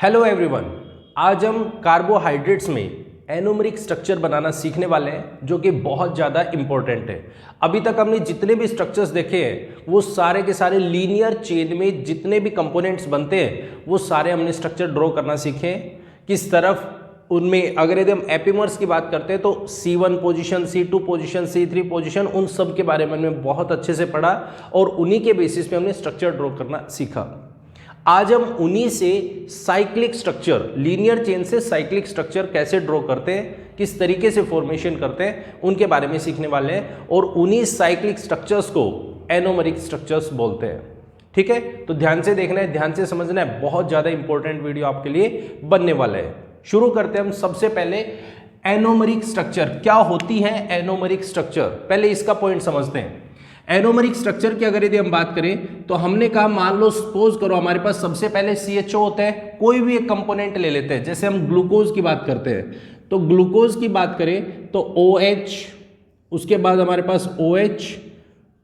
Hello everyone, आज हम carbohydrates में एनोमेरिक स्ट्रक्चर बनाना सीखने वाले हैं जो कि बहुत ज़्यादा इंपॉर्टेंट है। अभी तक हमने जितने भी स्ट्रक्चर्स देखे हैं वो सारे के सारे लीनियर चेन में जितने भी कंपोनेंट्स बनते हैं वो सारे हमने स्ट्रक्चर ड्रॉ करना सीखे हैं। किस तरफ उनमें अगर यदि हम एपिमर्स की बात करते हैं तो C1 position, C2 position, C3 position, उन सब के बारे में हमने बहुत अच्छे से पढ़ा और उन्हीं के बेसिस पे हमने स्ट्रक्चर ड्रॉ करना सीखा। आज हम उन्हीं से साइक्लिक स्ट्रक्चर, लीनियर चेन से साइक्लिक स्ट्रक्चर कैसे ड्रॉ करते हैं, किस तरीके से फॉर्मेशन करते हैं, उनके बारे में सीखने वाले हैं और उन्हीं साइक्लिक स्ट्रक्चर्स को एनोमेरिक स्ट्रक्चर्स बोलते हैं। ठीक है, तो ध्यान से देखना है, ध्यान से समझना है, बहुत ज़्यादा इंपॉर्टेंट वीडियो आपके लिए बनने वाला है। शुरू करते हैं हम सबसे पहले एनोमेरिक स्ट्रक्चर। क्या होती है एनोमेरिक स्ट्रक्चर, पहले इसका पॉइंट समझते हैं। एनोमेरिक स्ट्रक्चर की अगर यदि हम बात करें तो हमने कहा, मान लो सपोज करो हमारे पास सबसे पहले CHO होता है, कोई भी एक कंपोनेंट ले लेते हैं। जैसे हम ग्लूकोज की बात करते हैं तो ग्लूकोज की बात करें तो OH, उसके बाद हमारे पास OH,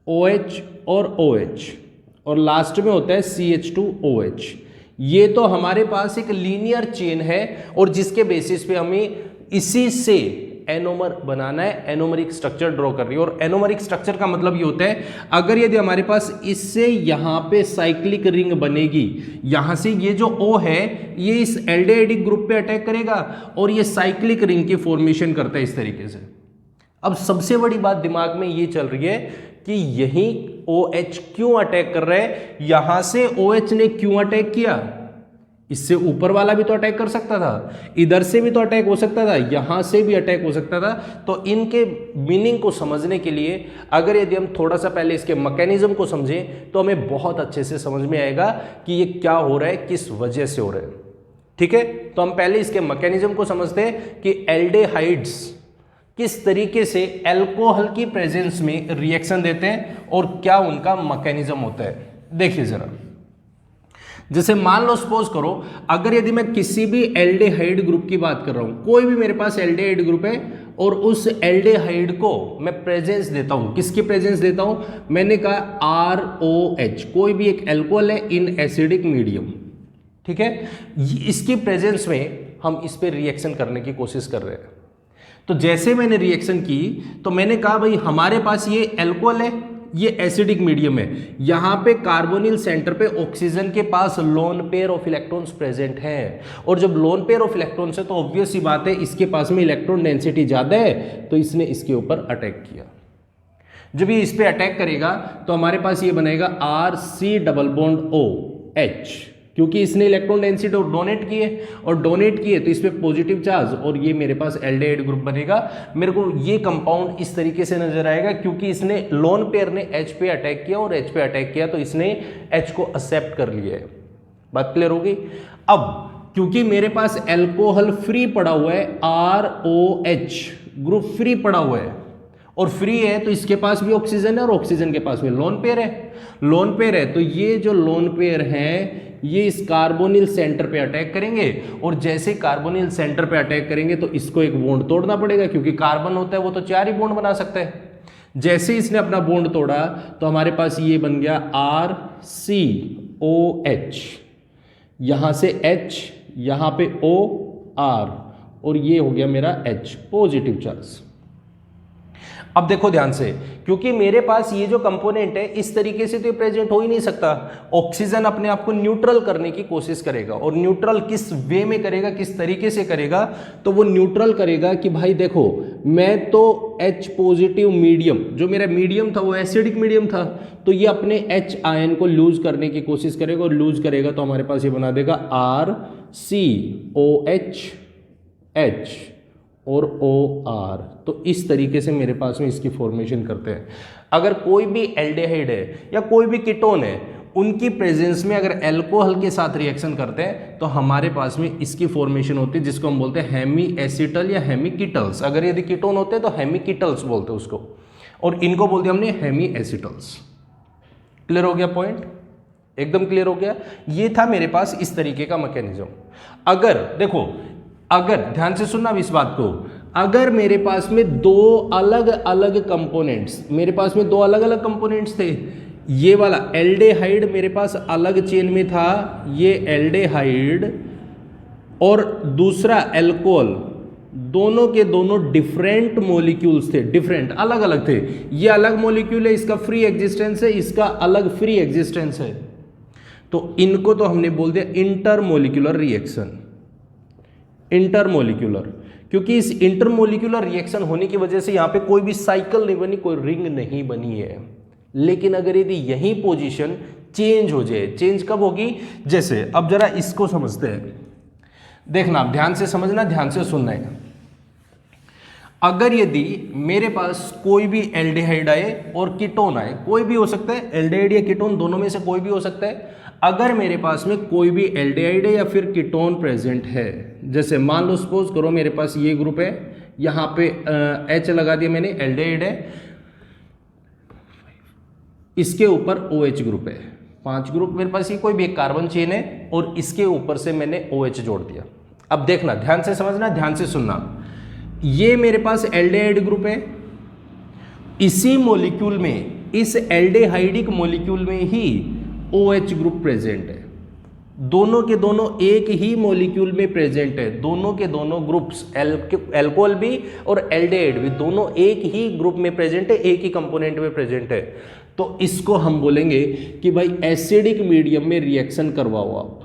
OH और OH और लास्ट में होता है CH2OH। ये तो हमारे पास एक लीनियर चेन है और जिसके बेसिस पे हमें इसी से एनोमर बनाना है, एनोमेरिक स्ट्रक्चर ड्रॉ कर रही है। और एनोमेरिक स्ट्रक्चर का मतलब ये होता है, अगर यदि हमारे पास इससे यहां पे साइक्लिक रिंग बनेगी, यहां से ये जो O है ये इस एल्डिहाइडिक ग्रुप पे अटैक करेगा और ये साइक्लिक रिंग की फॉर्मेशन करता है इस तरीके से। अब सबसे बड़ी बात दिमाग में ये चल रही है कि यही OH क्यों अटैक कर रहा है, यहां से OH ने क्यों अटैक किया, इससे ऊपर वाला भी तो अटैक कर सकता था, इधर से भी तो अटैक हो सकता था, यहां से भी अटैक हो सकता था। तो इनके मीनिंग को समझने के लिए अगर यदि हम थोड़ा सा पहले इसके मैकेनिज्म को समझें तो हमें बहुत अच्छे से समझ में आएगा कि ये क्या हो रहा है, किस वजह से हो रहा है। ठीक है, तो हम पहले इसके मैकेनिज्म को समझते हैं कि एल्डिहाइड्स किस तरीके से अल्कोहल की प्रेजेंस में रिएक्शन देते हैं और क्या उनका मैकेनिज्म होता है। देखिए जरा, जैसे मान लो सपोज करो अगर यदि मैं किसी भी एल्डिहाइड ग्रुप की बात कर रहा हूं, कोई भी मेरे पास एल्डिहाइड ग्रुप है और उस एल्डिहाइड को मैं प्रेजेंस देता हूं, किसकी प्रेजेंस देता हूं, मैंने कहा ROH, कोई भी एक अल्कोहल है इन एसिडिक मीडियम। ठीक है, इसकी प्रेजेंस में हम इस पर रिएक्शन करने की कोशिश कर रहे हैं। तो जैसे मैंने रिएक्शन की तो मैंने कहा भाई हमारे पास ये अल्कोहल है, ये एसिडिक मीडियम है, यहां पे कार्बोनिल सेंटर पे ऑक्सीजन के पास lone pair of electrons present हैं और जब लोन पेयर ऑफ इलेक्ट्रॉन्स है तो ऑब्वियस सी बात है इसके पास में इलेक्ट्रॉन डेंसिटी ज्यादा है तो इसने इसके ऊपर अटैक किया। जब ये इस पे अटैक करेगा तो हमारे पास ये बनेगा RC डबल बॉन्ड OH, क्योंकि इसने इलेक्ट्रॉन डेंसिटी डोनेट किए और डोनेट किए तो इस पे पॉजिटिव चार्ज और ये मेरे पास एल्डिहाइड ग्रुप बनेगा। मेरे को ये कंपाउंड इस तरीके से नजर आएगा क्योंकि इसने लोन पेयर ने H पे अटैक किया और H पे अटैक किया तो इसने H को एक्सेप्ट कर लिया है। बात क्लियर होगी। अब क्योंकि मेरे पास अल्कोहल फ्री पड़ा हुआ है, ROH ग्रुप फ्री पड़ा हुआ है और फ्री है तो इसके पास भी ऑक्सीजन है और ऑक्सीजन के पास में लोन पेयर है, लोन पेयर है तो ये जो लोन पेयर है ये इस कार्बोनिल सेंटर पे अटैक करेंगे और जैसे कार्बोनिल सेंटर पे अटैक करेंगे तो इसको एक बॉन्ड तोड़ना पड़ेगा क्योंकि कार्बन होता है वो तो 4 ही बॉन्ड बना सकता है। जैसे इसने अपना बॉन्ड तोड़ा तो हमारे पास ये बन गया RCOH, यहां से H, यहां पे OR और ये हो गया मेरा H, पॉजिटिव चार्ज। अब देखो ध्यान से, क्योंकि मेरे पास ये जो कंपोनेंट है इस तरीके से तो प्रेजेंट हो ही नहीं सकता, ऑक्सीजन अपने आप को न्यूट्रल करने की कोशिश करेगा और न्यूट्रल किस वे में करेगा, किस तरीके से करेगा, तो वो न्यूट्रल करेगा कि भाई देखो मैं तो H पॉजिटिव मीडियम, जो मेरा मीडियम था वो एसिडिक मीडियम था, तो ये अपने H आयन को लूज करने की कोशिश करेगा और लूज करेगा तो हमारे पास ये बना देगा RCOH H और OR। तो इस तरीके से मेरे पास में इसकी फॉर्मेशन करते हैं। अगर कोई भी एल्डिहाइड है या कोई भी कीटोन है, उनकी प्रेजेंस में अगर अल्कोहल के साथ रिएक्शन करते हैं तो हमारे पास में इसकी फॉर्मेशन होती है जिसको हम बोलते हैं हेमी एसिटल या हेमी कीटल्स। अगर यदि कीटोन होते हैं तो हेमी कीटल्स बोलते हैं उसको और इनको बोलते हैं हमने हेमी एसिटल्स। क्लियर हो गया पॉइंट, एकदम क्लियर हो गया। ये था मेरे पास इस तरीके का मैकेनिज्म। अगर देखो, अगर ध्यान से सुनना इस बात को, अगर मेरे पास में दो अलग अलग कंपोनेंट्स, मेरे पास में दो अलग अलग कंपोनेंट्स थे, ये वाला एल्डिहाइड मेरे पास अलग चेन में था, ये एल्डिहाइड और दूसरा एल्कोहल, दोनों के दोनों डिफरेंट मॉलिक्यूल्स थे, डिफरेंट अलग अलग थे। ये अलग मॉलिक्यूल है, इसका फ्री एग्जिस्टेंस है, इसका अलग फ्री एग्जिस्टेंस है, तो इनको तो हमने बोल दिया इंटरमोलिक्यूलर रिएक्शन। इंटरमोलिक्यूलर, क्योंकि इस इंटरमोलिक्यूलर रिएक्शन होने की वजह से यहां पे कोई भी साइकिल नहीं बनी, कोई रिंग नहीं बनी है। लेकिन अगर यदि यही पोजीशन चेंज हो जाए, चेंज कब होगी, जैसे अब जरा इसको समझते हैं, देखना ध्यान से समझना, ध्यान से सुनना है। अगर यदि मेरे पास कोई भी एल्डिहाइड आए और कीटोन आए, कोई भी हो सकता है, एल्डिहाइड या कीटोन दोनों में से कोई भी हो सकता है। अगर मेरे पास में कोई भी एल्डिहाइड है या फिर कीटोन प्रेजेंट है, जैसे मान लो सपोज करो मेरे पास ये ग्रुप है, यहां पे H लगा दिया मैंने, एल्डिहाइड है, इसके ऊपर OH ग्रुप है, 5 ग्रुप मेरे पास, ये कोई भी एक कार्बन चेन है और इसके ऊपर से मैंने OH जोड़ दिया। अब देखना, ध्यान से समझना, ध्यान से सुनना, ये मेरे पास एल्डिहाइड ग्रुप है, इसी मॉलिक्यूल में, इस एल्डिहाइडिक मॉलिक्यूल में ही OH ग्रुप प्रेजेंट है, दोनों के दोनों एक ही मॉलिक्यूल में प्रेजेंट है, दोनों के दोनों ग्रुप्स, एल्कोहल भी और एल्डिहाइड भी दोनों एक ही ग्रुप में प्रेजेंट है, एक ही कंपोनेंट में प्रेजेंट है। तो इसको हम बोलेंगे कि भाई एसिडिक मीडियम में रिएक्शन करवाओ आप।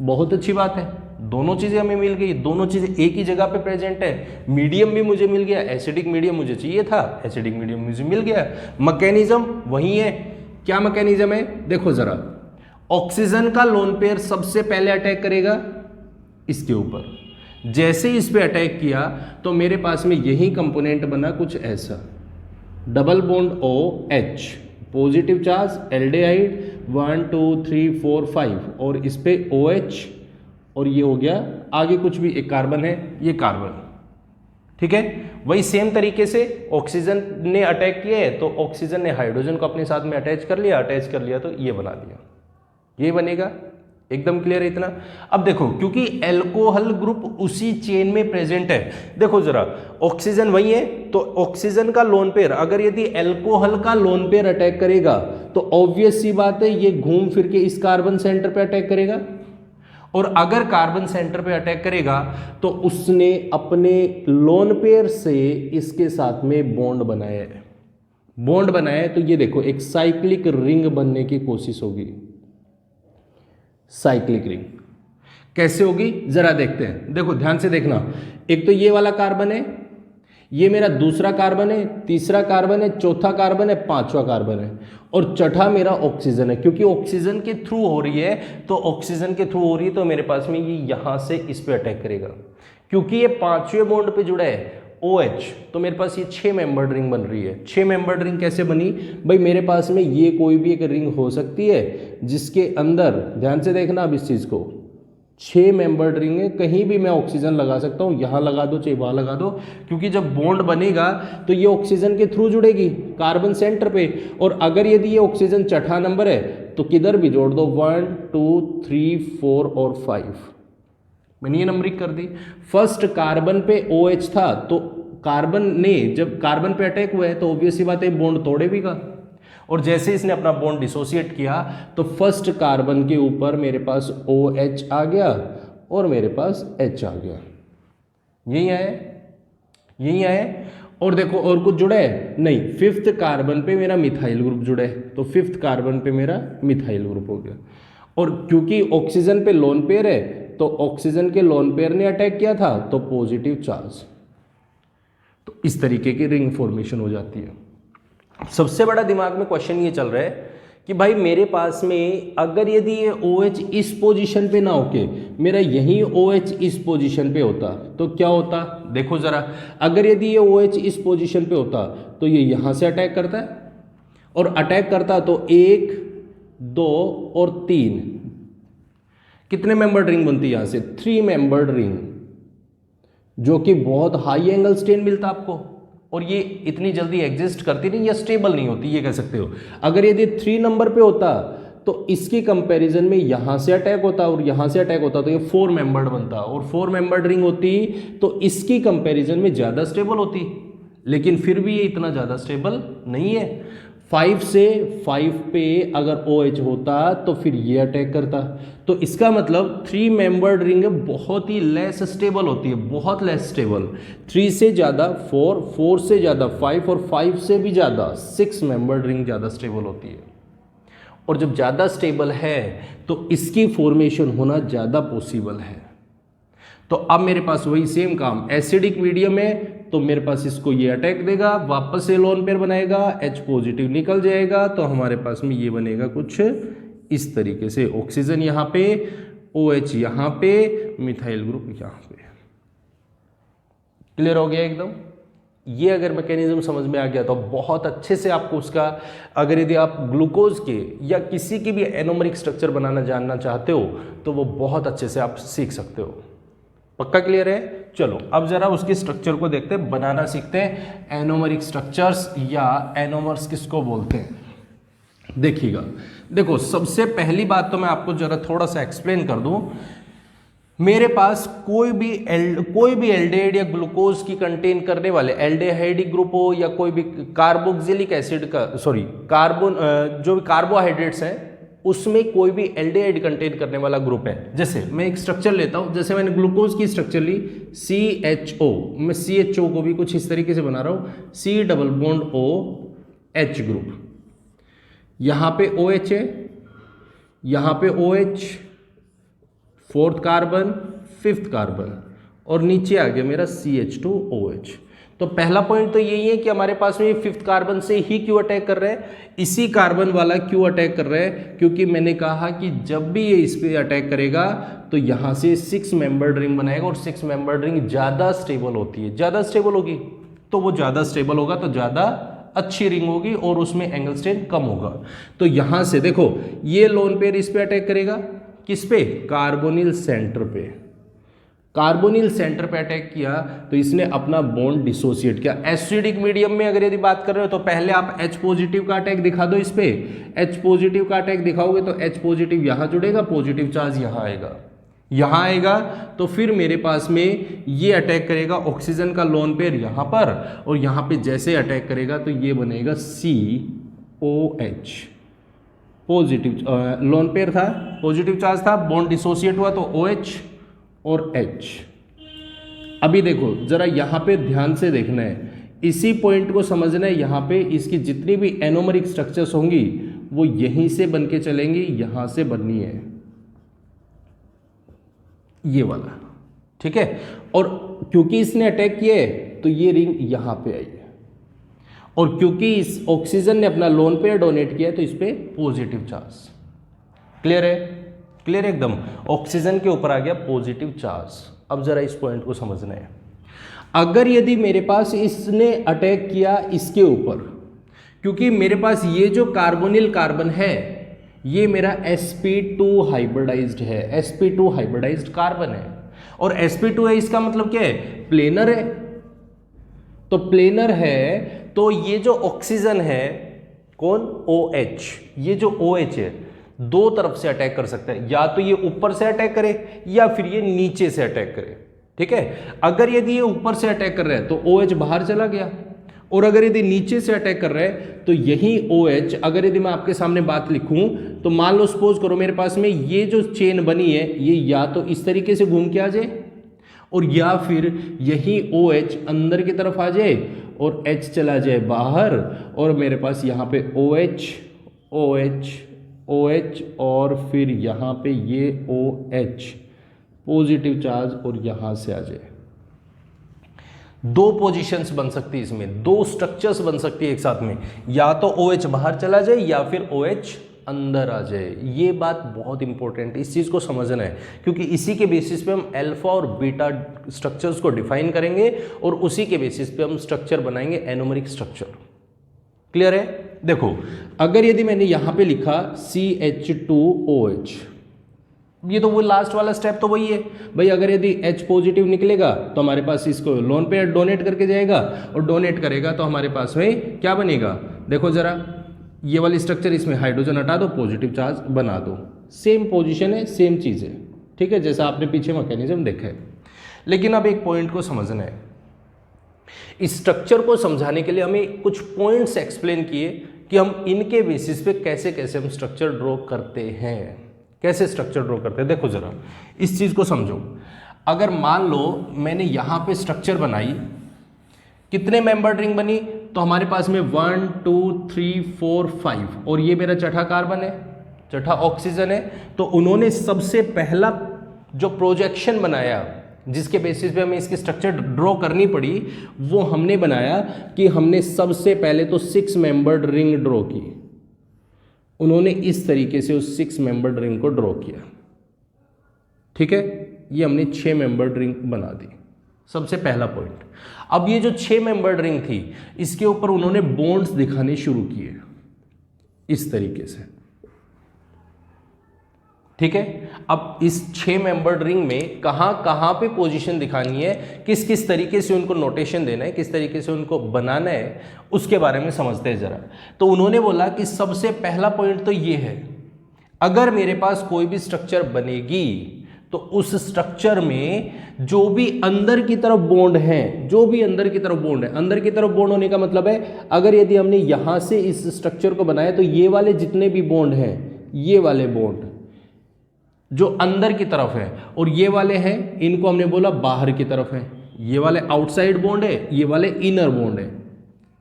बहुत अच्छी बात है, दोनों चीजें हमें मिल गई, दोनों चीजें एक ही जगह पे प्रेजेंट है, मीडियम भी मुझे मिल गया, एसिडिक मीडियम मुझे चाहिए था, एसिडिक मीडियम मुझे मिल गया। मैकेनिज्म वही है, क्या मैकेनिज्म है, देखो जरा, ऑक्सीजन का लोन पेयर सबसे पहले अटैक करेगा इसके ऊपर, जैसे ही इस पे अटैक किया तो मेरे पास में यही कंपोनेंट बना कुछ ऐसा, double bond OH, positive charge aldehyde 1 2 3 4 5 और इस पे OH, और ये हो गया आगे कुछ भी एक कार्बन है, ये कार्बन, ठीक है। वही सेम तरीके से ऑक्सीजन ने अटैक किया है तो ऑक्सीजन ने हाइड्रोजन को अपने साथ में अटैच कर लिया तो ये बना दिया, ये बनेगा। एकदम क्लियर है इतना। अब देखो, क्योंकि एल्कोहल ग्रुप उसी चेन में प्रेजेंट है, देखो जरा, ऑक्सीजन वही है तो ऑक्सीजन का लोन पेयर अगर यदि एल्कोहल का लोन पेयर अटैक करेगा तो ऑब्वियस सी बात है ये घूम फिर के इस कार्बन सेंटर पे अटैक करेगा, और अगर कार्बन सेंटर पे अटैक करेगा तो उसने अपने लोन पेयर से इसके साथ में बॉन्ड बनाया है, बॉन्ड बनाया है, तो ये देखो एक साइक्लिक रिंग बनने की कोशिश होगी। साइक्लिक रिंग कैसे होगी जरा देखते हैं, देखो ध्यान से देखना, एक तो ये वाला कार्बन है, ये मेरा दूसरा कार्बन है, तीसरा कार्बन है, चौथा कार्बन है, पांचवा कार्बन है, और छठा मेरा ऑक्सीजन है। क्योंकि ऑक्सीजन के थ्रू हो रही है तो ऑक्सीजन के थ्रू हो रही है तो मेरे पास में ये यहां से इस पे अटैक करेगा, क्योंकि ये 5वें बॉन्ड पे जुड़ा है OH, तो मेरे पास ये 6 मेंबर्ड रिंग बन रही है। 6 मेंबर्ड रिंग कैसे बनी भाई, मेरे पास में ये कोई भी एक रिंग हो सकती है जिसके अंदर, ध्यान से देखना अब इस चीज को, 6 मेंबर्ड रिंग है, कहीं भी मैं ऑक्सीजन लगा सकता हूं, यहां लगा दो चाहे वहां लगा दो, क्योंकि जब बॉन्ड बनेगा तो ये ऑक्सीजन के थ्रू जुड़ेगी कार्बन सेंटर पे, और अगर यदि ये ऑक्सीजन छठा नंबर है तो किधर भी जोड़ दो, 1 2 3 4 और 5, मैंने ये नंबरिंग कर दी। फर्स्ट कार्बन पे OH था तो कार्बन ने जब कार्बन पे अटैक हुआ है तो ऑब्वियस सी बात है बॉन्ड तोड़े भी का, और जैसे इसने अपना बॉन्ड डिसोसिएट किया तो फर्स्ट कार्बन के ऊपर मेरे पास OH आ गया और मेरे पास H आ गया, यही आया, यही आया। और देखो और कुछ जुड़ा है नहीं, 5th कार्बन पे मेरा मिथाइल ग्रुप जुड़ा है तो 5th कार्बन पे मेरा मिथाइल ग्रुप हो गया, और क्योंकि ऑक्सीजन पे लोन पेयर है तो ऑक्सीजन के लोन पेयर ने अटैक किया था तो पॉजिटिव चार्ज, तो इस तरीके की रिंग फॉर्मेशन हो जाती है। सबसे बड़ा दिमाग में क्वेश्चन ये चल रहा है कि भाई मेरे पास में अगर यदि ये OH इस पोजीशन पे ना होके मेरा यही OH इस पोजीशन पे होता तो क्या होता, देखो जरा, अगर यदि ये OH इस पोजीशन पे होता तो ये यहां से अटैक करता है, और अटैक करता तो 1 2 और 3, कितने मेंबर्ड रिंग बनती है यहां से, 3 मेंबर्ड रिंग, जो कि बहुत हाई एंगल स्ट्रेन मिलता आपको, और ये इतनी जल्दी एग्जिस्ट करती नहीं या स्टेबल नहीं होती, ये कह सकते हो। अगर यदि 3 नंबर पे होता तो इसकी कंपैरिजन में यहां से अटैक होता और यहां से अटैक होता तो ये 4 मेंबर्ड बनता, और 4 मेंबर्ड रिंग होती तो इसकी कंपैरिजन में ज्यादा स्टेबल होती, लेकिन फिर भी ये इतना ज्यादा स्टेबल नहीं है। 5 से 5 पे अगर OH होता तो फिर ये अटैक करता। तो इसका मतलब 3 मेंबर्ड रिंग बहुत ही लेस स्टेबल होती है, बहुत लेस स्टेबल। 3 से ज़्यादा 4, 4 से ज़्यादा 5 और 5 से भी ज़्यादा 6 मेंबर्ड रिंग ज़्यादा स्टेबल होती है। और जब ज़्यादा स्टेबल है तो इसकी फॉर्मेशन होना ज़्यादा पॉसिबल है। तो अब मेरे पास वही सेम काम, एसिडिक मीडियम है तो मेरे पास इसको ये अटैक देगा, वापस से लोन पेयर बनाएगा, H पॉजिटिव निकल जाएगा, तो हमारे पास में ये बनेगा कुछ इस तरीके से, ऑक्सीजन यहाँ पे, OH यहाँ पे, मिथाइल ग्रुप यहाँ पे। क्लियर हो गया एकदम? ये अगर मैकेनिज्म समझ में आ गया तो बहुत अच्छे से आपको उसका, अगर यदि आप ग्लूकोज के या किसी की भी एनोमरिक स्ट्रक्चर बनाना जानना चाहते हो तो वो बहुत अच्छे से आप सीख सकते हो। पक्का क्लियर है? चलो अब जरा उसके स्ट्रक्चर को देखते हैं, बनाना सीखते हैं। एनोमरिक स्ट्रक्चर्स या एनोमर्स किसको बोलते हैं? देखिएगा, देखो सबसे पहली बात तो मैं आपको जरा थोड़ा सा एक्सप्लेन कर दूं। मेरे पास कोई भी एल्डिहाइड या ग्लूकोज की कंटेन करने वाले एल्डिहाइडिक ग्रुप हो या कोई भी कार्बोक्सिलिक एसिड का जो भी कार्बोहाइड्रेट्स हैं उसमें कोई भी एल्डिहाइड कंटेन करने वाला ग्रुप है। जैसे मैं एक स्ट्रक्चर लेता हूं, जैसे मैंने ग्लूकोज की स्ट्रक्चर ली CHO, मैं CHO को भी कुछ इस तरीके से बना रहा हूं, C double bond O H group, यहां पे OH है, यहां पे OH, 4th carbon 5th carbon, और नीचे आ गया मेरा CH2OH। तो पहला पॉइंट तो यही है कि हमारे पास में 5th कार्बन से ही क्यों अटैक कर रहे हैं, इसी कार्बन वाला क्यों अटैक कर रहे हैं, क्योंकि मैंने कहा कि जब भी ये इस पे अटैक करेगा तो यहाँ से 6 मेंबर्ड रिंग बनाएगा, और 6 मेंबर्ड रिंग ज़्यादा स्टेबल होती है, ज़्यादा स्टेबल होगी तो वो ज़्यादा स्टेबल होगा तो ज़्यादा अच्छी रिंग होगी और उसमें एंगल स्ट्रेन कम होगा। तो यहाँ से देखो ये लोन पेयर इस पे अटैक करेगा, किस पे? कार्बोनिल सेंटर पे। कार्बोनिल सेंटर पे अटैक किया तो इसने अपना बॉन्ड डिसोसिएट किया। एसिडिक मीडियम में अगर यदि बात कर रहे हो तो पहले आप H पॉजिटिव का अटैक दिखा दो इस पे, H पॉजिटिव का अटैक दिखाओगे तो H पॉजिटिव यहाँ जुड़ेगा, पॉजिटिव चार्ज यहाँ आएगा, यहाँ आएगा, तो फिर मेरे पास में ये अटैक करेगा ऑक्सीजन का लोन पेयर यहाँ पर, और यहाँ पे जैसे अटैक करेगा तो ये बनेगा COH, पॉजिटिव लोन पेयर था, पॉजिटिव चार्ज था, बॉन्ड डिसोसिएट हुआ तो OH और H। अभी देखो जरा यहाँ पे ध्यान से देखना है, इसी पॉइंट को समझना है। यहाँ पे इसकी जितनी भी एनोमरिक स्ट्रक्चर्स होंगी वो यहीं से बन के चलेंगी, यहाँ से बननी है ये वाला, ठीक है। और क्योंकि इसने अटैक किया है तो ये रिंग यहाँ पे आई है, और क्योंकि इस ऑक्सीजन ने अपना लोन पेयर डोनेट किया है तो इस पे पॉजिटिव चार्ज। क्लियर है? क्लियर एकदम, ऑक्सीजन के ऊपर आ गया पॉजिटिव चार्ज। अब जरा इस पॉइंट को समझना है, अगर यदि मेरे पास इसने अटैक किया इसके ऊपर, क्योंकि मेरे पास ये जो कार्बोनिल कार्बन है ये मेरा sp2 हाइब्रिडाइज्ड है, sp2 हाइब्रिडाइज्ड कार्बन है, और sp2 है इसका मतलब क्या है? प्लेनर है। तो प्लेनर है तो ये जो ऑक्सीजन है कौन? OH, ये जो OH है दो तरफ से अटैक कर सकता है, या तो ये ऊपर से अटैक करे या फिर ये नीचे से अटैक करे, ठीक है। अगर यदि ये ऊपर से अटैक कर रहा है तो OH बाहर चला गया, और अगर यदि नीचे से अटैक कर रहा है तो यही OH, अगर यदि मैं आपके सामने बात लिखूं तो मान लो सपोज करो मेरे पास में ये जो चेन बनी है ये या तो इस तरीके से घूम के आ जाए, और या फिर यही OH अंदर की तरफ आ जाए और H चला जाए बाहर, और मेरे पास यहाँ पे OH OH OH और फिर यहाँ पे ये OH पॉजिटिव चार्ज और यहाँ से आ जाए। दो पोजीशंस बन सकती है इसमें, दो स्ट्रक्चर्स बन सकती है एक साथ में, या तो OH बाहर चला जाए या फिर OH अंदर आ जाए। ये बात बहुत इंपॉर्टेंट है, इस चीज़ को समझना है, क्योंकि इसी के बेसिस पे हम अल्फा और बीटा स्ट्रक्चर्स को डिफाइन करेंगे और उसी के बेसिस पे हम स्ट्रक्चर बनाएंगे एनोमरिक स्ट्रक्चर। क्लियर है? देखो अगर यदि मैंने यहाँ पे लिखा CH2OH, ये तो वो लास्ट वाला स्टेप तो वही है भाई। अगर यदि H पॉजिटिव निकलेगा तो हमारे पास इसको लोन पेयर डोनेट करके जाएगा, और डोनेट करेगा तो हमारे पास में क्या बनेगा? देखो जरा ये वाली स्ट्रक्चर, इसमें हाइड्रोजन हटा दो, पॉजिटिव चार्ज बना दो, सेम पोजीशन है, सेम चीज़ है, ठीक है, जैसा आपने पीछे मैकेनिज्म देखा है। लेकिन अब एक पॉइंट को समझना है, इस स्ट्रक्चर को समझाने के लिए हमें कुछ पॉइंट्स एक्सप्लेन किए कि हम इनके बेसिस पे कैसे कैसे हम स्ट्रक्चर ड्रॉ करते हैं, कैसे स्ट्रक्चर ड्रॉ करते हैं। देखो ज़रा इस चीज़ को समझो। अगर मान लो मैंने यहाँ पे स्ट्रक्चर बनाई, कितने मेंबर्ड रिंग बनी, तो हमारे पास में 1 2 3 4 5 और ये मेरा चौथा कार्बन है, चौथा ऑक्सीजन है। तो उन्होंने सबसे पहला जो प्रोजेक्शन बनाया जिसके बेसिस पे हमें इसकी स्ट्रक्चर ड्रॉ करनी पड़ी, वो हमने बनाया कि हमने सबसे पहले तो 6 मेंबर्ड रिंग ड्रॉ की। उन्होंने इस तरीके से उस 6 मेंबर्ड रिंग को ड्रॉ किया, ठीक है। ये हमने 6 मेंबर्ड रिंग बना दी, सबसे पहला पॉइंट। अब ये जो 6 मेंबर्ड रिंग थी, इसके ऊपर उन्होंने बॉन्ड्स दिखाने शुरू किए इस तरीके से, ठीक है। अब इस 6 मेंबर्ड रिंग में कहां कहां पे पोजीशन दिखानी है, किस किस तरीके से उनको नोटेशन देना है, किस तरीके से उनको बनाना है, उसके बारे में समझते हैं जरा। तो उन्होंने बोला कि सबसे पहला पॉइंट तो ये है, अगर मेरे पास कोई भी स्ट्रक्चर बनेगी तो उस स्ट्रक्चर में जो भी अंदर की तरफ बॉन्ड है, जो भी अंदर की तरफ बॉन्ड है, अंदर की तरफ बॉन्ड होने का मतलब है अगर यदि हमने यहां से इस स्ट्रक्चर को बनाया तो ये वाले जितने भी बॉन्ड हैं, ये वाले बॉन्ड जो अंदर की तरफ है और ये वाले हैं, इनको हमने बोला बाहर की तरफ है। ये वाले आउटसाइड बॉन्ड है, ये वाले इनर बॉन्ड है,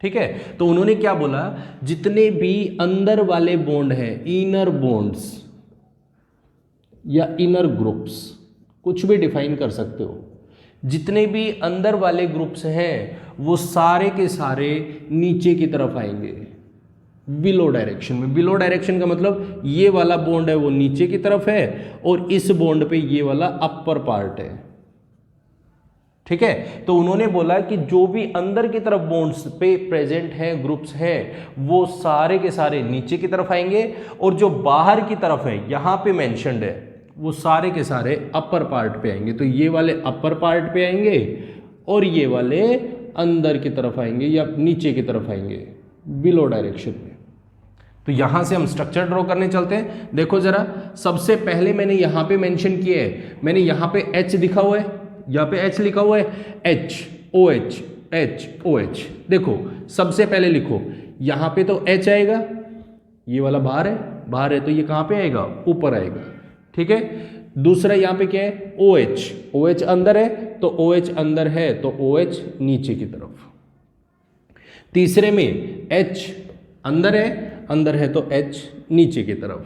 ठीक है। तो उन्होंने क्या बोला, जितने भी अंदर वाले बॉन्ड हैं, इनर बॉन्ड्स या इनर ग्रुप्स, कुछ भी डिफाइन कर सकते हो, जितने भी अंदर वाले ग्रुप्स हैं वो सारे के सारे नीचे की तरफ आएंगे, बिलो डायरेक्शन में। बिलो डायरेक्शन का मतलब ये वाला बॉन्ड है वो नीचे की तरफ है और इस बॉन्ड पे ये वाला अपर पार्ट है, ठीक है। तो उन्होंने बोला कि जो भी अंदर की तरफ बॉन्ड्स पे प्रेजेंट हैं, ग्रुप्स हैं, वो सारे के सारे नीचे की तरफ आएंगे और जो बाहर की तरफ है, यहां पे मेंशन्ड है, वो सारे के सारे अपर पार्ट पे आएंगे। तो ये वाले अपर पार्ट पे आएंगे और ये वाले अंदर की तरफ आएंगे या नीचे की तरफ आएंगे, बिलो डायरेक्शन में। तो यहां से हम स्ट्रक्चर ड्रॉ करने चलते हैं। देखो जरा, सबसे पहले मैंने यहां पे मेंशन किया है, मैंने यहां पे H दिखा हुआ है, यहां पे H लिखा हुआ है, HOH HOH। देखो सबसे पहले लिखो, यहां पे तो H आएगा, ये वाला बाहर है तो ये कहां पे आएगा, ऊपर आएगा, ठीक है। दूसरा यहां पे क्या है, OH अंदर है तो OH अंदर है तो OH नीचे की तरफ। तीसरे में H अंदर है तो H नीचे की तरफ।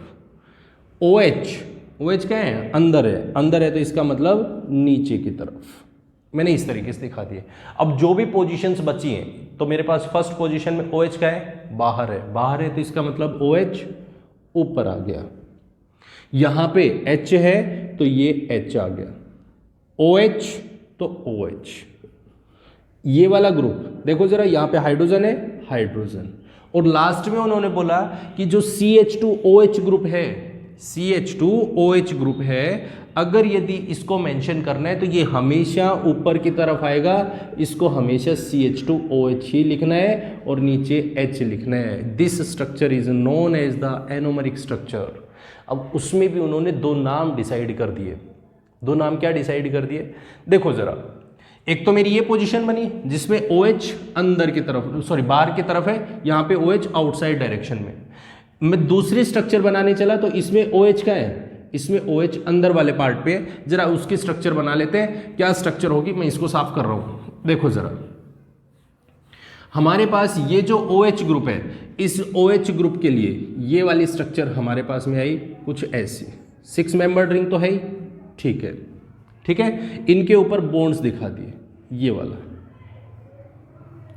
OH क्या है, अंदर है तो इसका मतलब नीचे की तरफ। मैंने इस तरीके से दिखा दिए। अब जो भी पोजीशंस बची हैं, तो मेरे पास फर्स्ट पोजीशन में OH क्या है, बाहर है तो इसका मतलब OH ऊपर आ गया। यहां पे H है तो ये H आ गया, OH तो OH। ये वाला ग्रुप देखो जरा, यहां पे हाइड्रोजन है, हाइड्रोजन। और लास्ट में उन्होंने बोला कि जो CH2OH ग्रुप है, CH2OH ग्रुप है, अगर यदि इसको मेंशन करना है तो ये हमेशा ऊपर की तरफ आएगा, इसको हमेशा CH2OH ही लिखना है और नीचे H लिखना है। This structure is known as the anomeric structure. अब उसमें भी उन्होंने 2 नाम डिसाइड कर दिए। 2 नाम क्या डिसाइड कर दिए, देखो जरा। एक तो मेरी ये पोजीशन बनी जिसमें OH अंदर की तरफ, बाहर की तरफ है, यहाँ पे OH आउटसाइड डायरेक्शन में। मैं दूसरी स्ट्रक्चर बनाने चला तो इसमें OH क्या है, इसमें OH अंदर वाले पार्ट पे। जरा उसकी स्ट्रक्चर बना लेते हैं, क्या स्ट्रक्चर होगी, मैं इसको साफ कर रहा हूं। देखो जरा, हमारे पास ये जो OH ग्रुप है, इस OH ग्रुप के लिए ये वाली स्ट्रक्चर हमारे पास में आई कुछ ऐसी। 6 मेंबर्ड रिंग तो है ही, ठीक है। इनके ऊपर बॉन्ड्स दिखा दिए, ये वाला,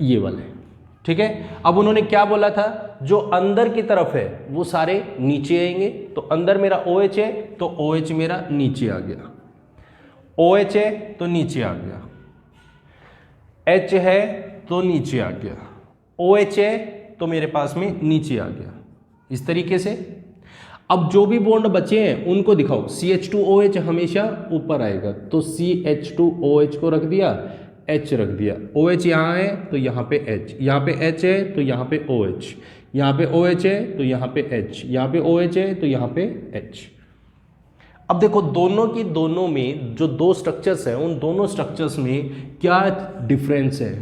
ये वाले, ठीक है। अब उन्होंने क्या बोला था, जो अंदर की तरफ है वो सारे नीचे आएंगे। तो अंदर मेरा OH है तो OH मेरा नीचे आ गया, OH है तो नीचे आ गया, H है तो नीचे आ गया, OH है तो मेरे पास में नीचे आ गया, इस तरीके से। अब जो भी बॉन्ड बचे हैं उनको दिखाओ। CH2OH हमेशा ऊपर आएगा तो CH2OH को रख दिया, H रख दिया। OH यहाँ है तो यहाँ पे H, यहाँ पे H है तो यहाँ पे OH, यहाँ पे OH है तो यहाँ पे H, यहाँ पे OH है तो यहाँ पे H। अब देखो दोनों में जो 2 स्ट्रक्चर्स हैं, उन दोनों स्ट्रक्चर्स में क्या डिफरेंस है,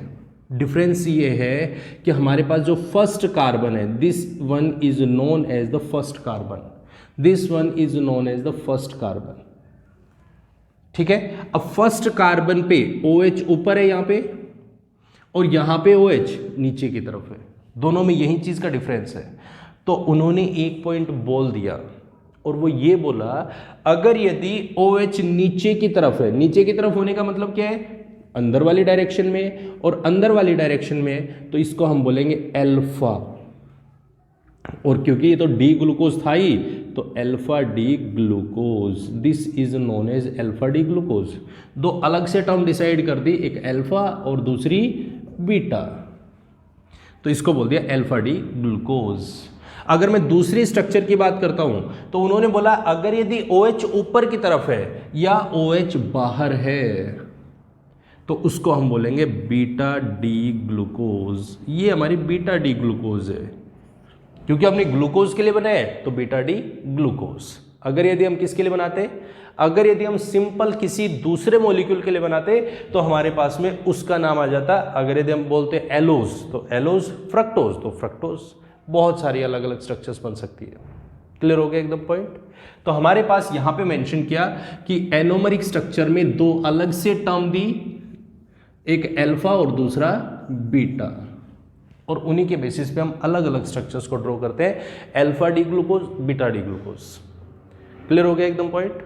डिफरेंस ये है कि हमारे पास जो फर्स्ट कार्बन है, this one is known as the first carbon, this one is known as the first carbon. ठीक है, अब फर्स्ट कार्बन पे OH ऊपर है यहां पे, और यहां पे OH नीचे की तरफ है, दोनों में यही चीज का डिफरेंस है। तो उन्होंने एक पॉइंट बोल दिया और वो ये बोला, अगर यदि OH नीचे की तरफ है, नीचे की तरफ होने का मतलब क्या है, अंदर वाली डायरेक्शन में, और अंदर वाली डायरेक्शन में, तो इसको हम बोलेंगे अल्फा। और क्योंकि ये तो डी ग्लूकोज था ही, तो alpha D glucose, this is known as alpha D glucose. दो अलग से टर्म डिसाइड कर दी, एक अल्फा और दूसरी बीटा, तो इसको बोल दिया अल्फा डी ग्लूकोज। अगर मैं दूसरी स्ट्रक्चर की बात करता हूं, तो उन्होंने बोला अगर यदि OH ऊपर की तरफ है या OH बाहर है, तो उसको हम बोलेंगे बीटा डी ग्लूकोज। ये हमारी बीटा डी ग्लूकोज है, क्योंकि हमने ग्लूकोज के लिए बनाया है, तो बीटा डी ग्लूकोज। अगर यदि हम किसके लिए बनाते, अगर यदि हम सिंपल किसी दूसरे मॉलिक्यूल के लिए बनाते, तो हमारे पास में उसका नाम आ जाता। अगर यदि हम बोलते एलोज, तो एलोज, फ्रक्टोज तो फ्रक्टोज, बहुत सारी अलग अलग स्ट्रक्चर्स बन सकती है। क्लियर हो गया एकदम पॉइंट। तो हमारे पास यहां पे मेंशन किया कि एनोमरिक स्ट्रक्चर में दो अलग से टर्म दी, एक अल्फा और दूसरा बीटा, और उन्हीं के बेसिस पे हम अलग अलग स्ट्रक्चर्स को ड्रॉ करते हैं, alpha D glucose, beta D glucose. Clear हो गया एकदम पॉइंट।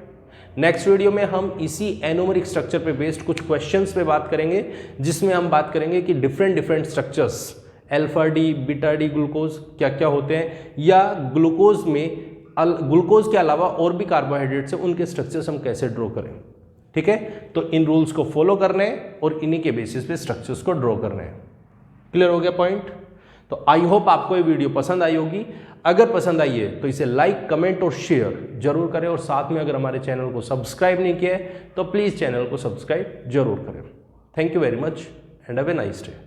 नेक्स्ट वीडियो में हम इसी एनोमरिक स्ट्रक्चर पे बेस्ड कुछ क्वेश्चंस पे बात करेंगे, जिसमें हम बात करेंगे कि different structures alpha D, beta D glucose क्या क्या होते हैं, या ग्लूकोज में ग्लूकोज के अलावा और भी कार्बोहाइड्रेट्स हैं, उनके स्ट्रक्चर्स हम कैसे ड्रॉ करें। ठीक है, तो इन रूल्स को फॉलो करने हैं और इन्हीं के बेसिस पे स्ट्रक्चर्स को ड्रॉ करने हैं। क्लियर हो गया पॉइंट। तो आई होप आपको ये वीडियो पसंद आई होगी। अगर पसंद आई है तो इसे लाइक, कमेंट और शेयर जरूर करें, और साथ में अगर हमारे चैनल को सब्सक्राइब नहीं किया है तो प्लीज़ चैनल को सब्सक्राइब जरूर करें। Thank you very much and have a nice day.